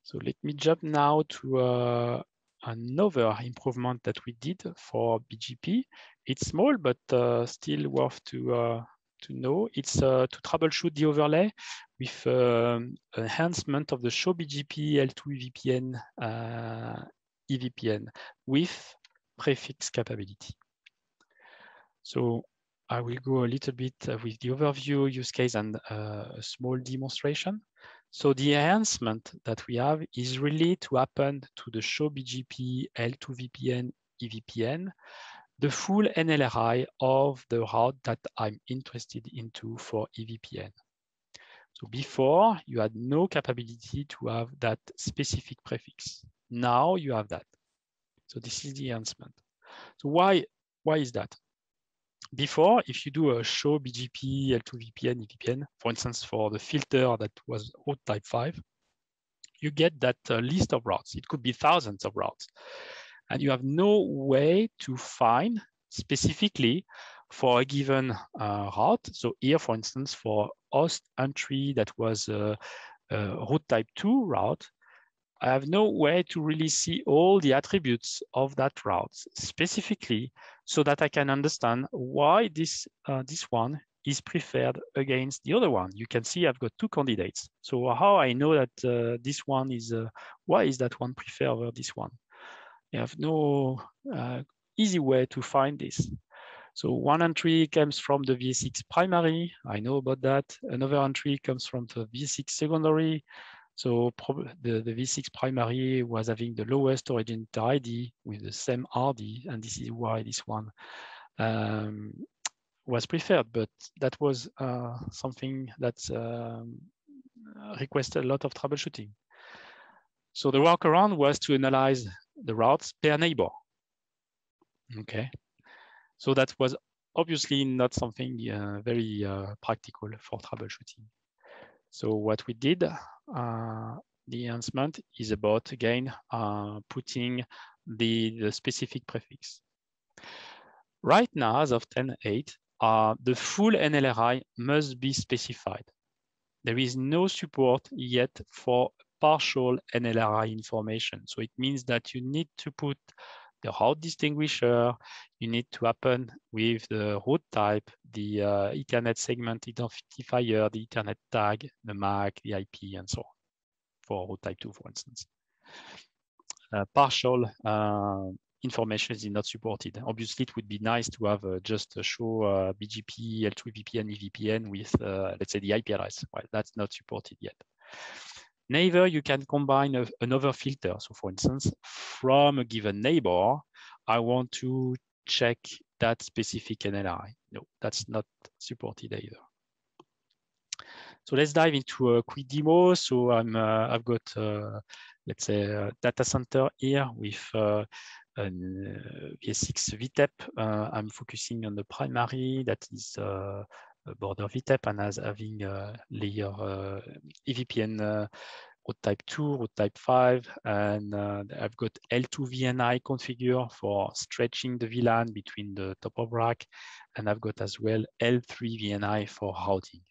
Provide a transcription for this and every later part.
So let me jump now to another improvement that we did for BGP. It's small, but still worth to know. It's to troubleshoot the overlay with enhancement of the show BGP L2 VPN EVPN with prefix capability. So I will go a little bit with the overview, use case, and a small demonstration. So the enhancement that we have is really to happen to the show BGP L2 VPN EVPN, the full NLRI of the route that I'm interested into for EVPN. So before, you had no capability to have that specific prefix. Now you have that. So this is the enhancement. So why is that? Before, if you do a show BGP, L2 VPN, EVPN, for instance, for the filter that was route type 5, you get that list of routes. It could be thousands of routes. And you have no way to find specifically for a given route. So here, for instance, for host entry that was a route type 2 route, I have no way to really see all the attributes of that route specifically so that I can understand why this one is preferred against the other one. You can see I've got two candidates. So how I know that this one is, why is that one preferred over this one? I have no easy way to find this. So one entry comes from the VSX primary. I know about that. Another entry comes from the VSX secondary. So the V6 primary was having the lowest originator ID with the same RD, and this is why this one was preferred. But that was something that requested a lot of troubleshooting. So the workaround was to analyze the routes per neighbor. Okay, so that was obviously not something very practical for troubleshooting. So what we did, the enhancement is about, again, putting the specific prefix. Right now, as of 10.8, the full NLRI must be specified. There is no support yet for partial NLRI information. So it means that you need to put the route distinguisher, you need to happen with the route type, the Ethernet segment identifier, the Ethernet tag, the MAC, the IP, and so on, for route type 2, for instance. Partial information is not supported. Obviously, it would be nice to have just a show BGP, L2 VPN, EVPN with, let's say, the IP address. Well, that's not supported yet. Neither you can combine another filter. So for instance, from a given neighbor, I want to check that specific NLRI. No, that's not supported either. So let's dive into a quick demo. So I've got, let's say, a data center here with VSX VTEP. I'm focusing on the primary that is border VTEP and as having layer EVPN route type 2, route type 5, and I've got L2 VNI configure for stretching the VLAN between the top of rack, and I've got as well L3 VNI for routing.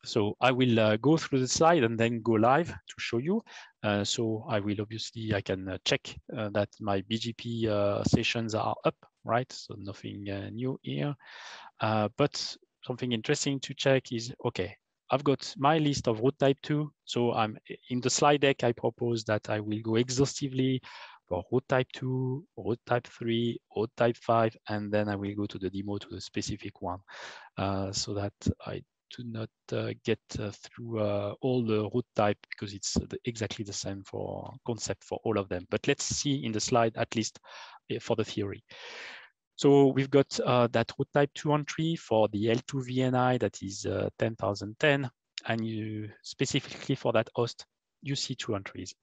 So I will go through the slide and then go live to show you. So I will obviously, I can check that my BGP sessions are up, right? So nothing new here. But something interesting to check is, okay, I've got my list of route type 2. So I'm in the slide deck, I propose that I will go exhaustively for route type 2, route type 3, route type 5, and then I will go to the demo to the specific one so that I do not get through all the route type because it's exactly the same for concept for all of them. But let's see in the slide, at least for the theory. So we've got that route type 2 entry for the L2 VNI that is 10,010, and you specifically for that host, you see 2 entries.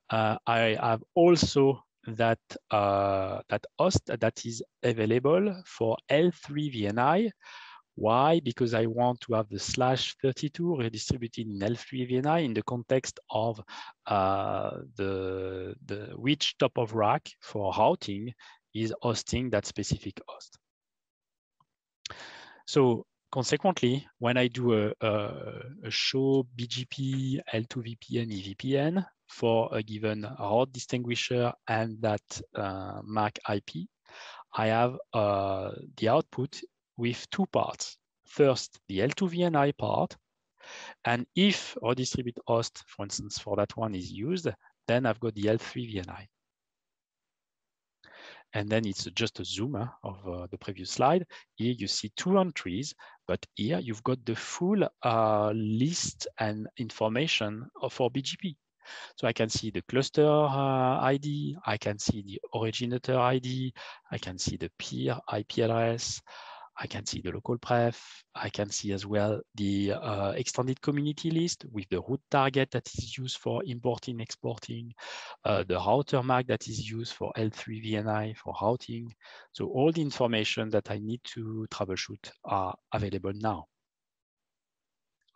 I have also that that host that is available for L3 VNI. Why? Because I want to have the /32 redistributed in L3 VNI in the context of the which top of rack for routing is hosting that specific host. So Consequently, when I do a show BGP L2 VPN EVPN for a given route distinguisher and that MAC IP, I have the output with two parts. First, the L2 VNI part, and if a distributed host, for instance, for that one is used, then I've got the L3 VNI. And then it's just a zoom of the previous slide. Here you see two entries, but here you've got the full list and information for BGP. So I can see the cluster ID, I can see the originator ID, I can see the peer IP address, I can see the local pref, I can see as well the extended community list with the route target that is used for importing, exporting, the router MAC that is used for L3 VNI for routing. So all the information that I need to troubleshoot are available now.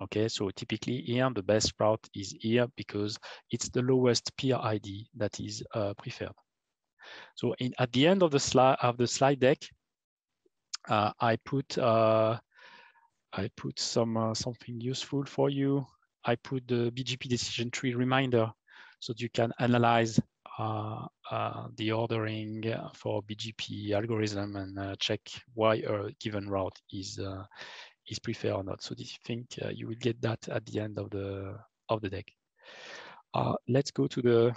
Okay, so typically here, the best route is here because it's the lowest peer ID that is preferred. So at the end of the slide deck, I put something useful for you. I put the BGP decision tree reminder so that you can analyze the ordering for BGP algorithm and check why a given route is preferred or not. So I think you will get that at the end of the deck. Let's go to the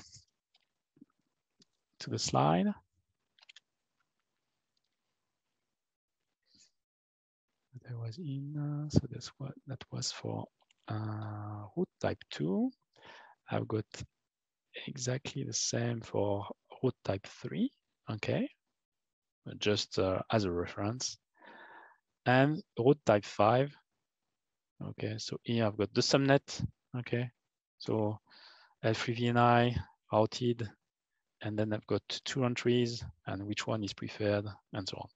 slide. That was in, so that's what that was for route type 2. I've got exactly the same for route type 3, okay, just as a reference. And route type 5, okay, so here I've got the subnet, okay, so L3 VNI routed, and then I've got two entries and which one is preferred and so on.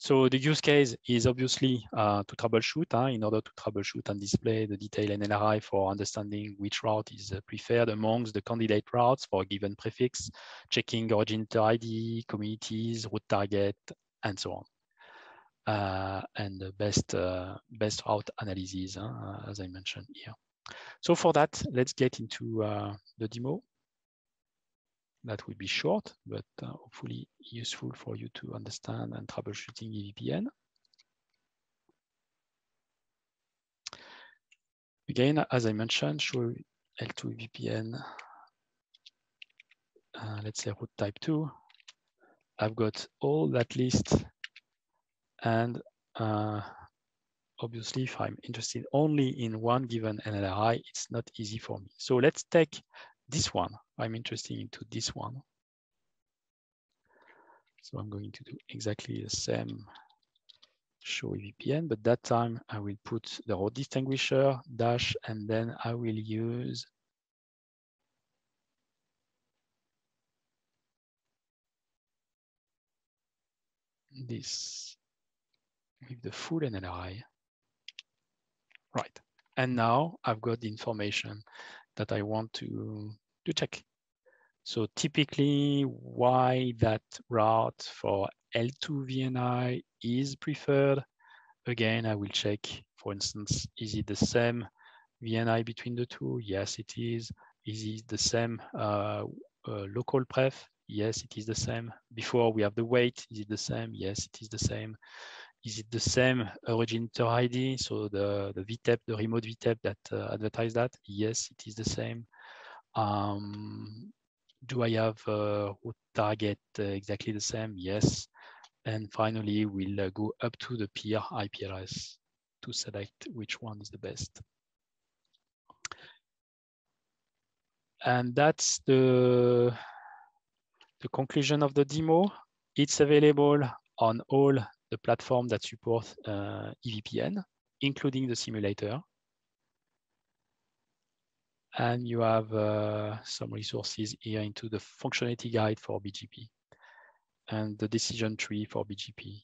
So the use case is obviously to troubleshoot, in order to troubleshoot and display the detailed NLRI for understanding which route is preferred amongst the candidate routes for a given prefix, checking originator ID, communities, route target, and so on. And the best route analysis, as I mentioned here. So for that, let's get into the demo. That will be short, but hopefully useful for you to understand and troubleshooting EVPN. Again, as I mentioned, show L2 VPN, let's say route type 2. I've got all that list, and obviously if I'm interested only in one given NLRI, it's not easy for me. So let's take this one. I'm interested into this one. So I'm going to do exactly the same show EVPN, but that time I will put the route distinguisher dash, and then I will use this with the full NLRI. Right. And now I've got the information that I want to check. So typically why that route for L2 VNI is preferred. Again, I will check, for instance, is it the same VNI between the two? Yes, it is. Is it the same local pref? Yes, it is the same. Before we have the weight, is it the same? Yes, it is the same. Is it the same originator ID? So the VTEP, the remote VTEP that advertise that? Yes, it is the same. Do I have route target exactly the same? Yes. And finally, we'll go up to the peer IP address to select which one is the best. And that's the conclusion of the demo. It's available on all the platforms that support EVPN, including the simulator. And you have some resources here into the functionality guide for BGP and the decision tree for BGP